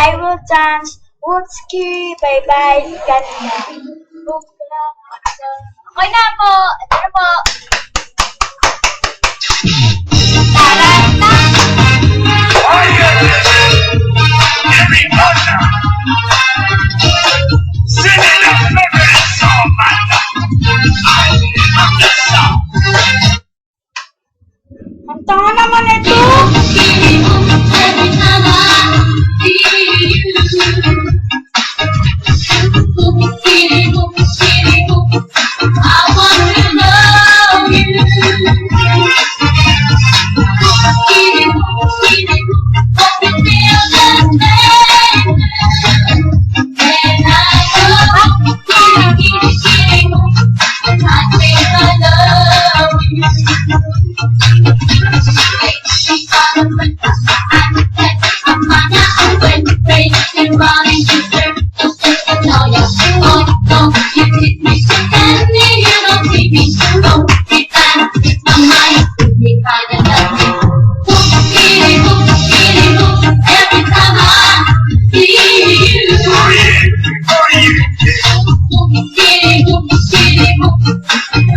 I will dance. Whoopski, bye-bye ka na. Okay na po. Ito na po. Taranta! Every partner singing a favorite song, man. I love this song. Ang tanga naman ito!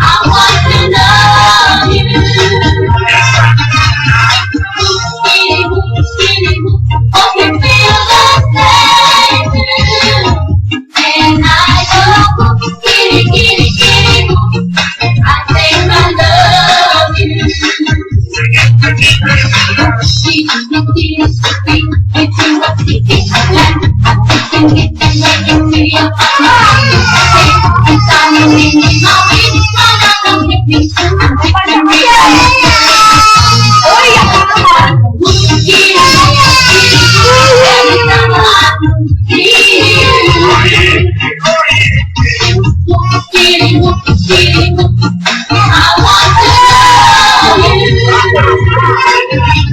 I want to love you.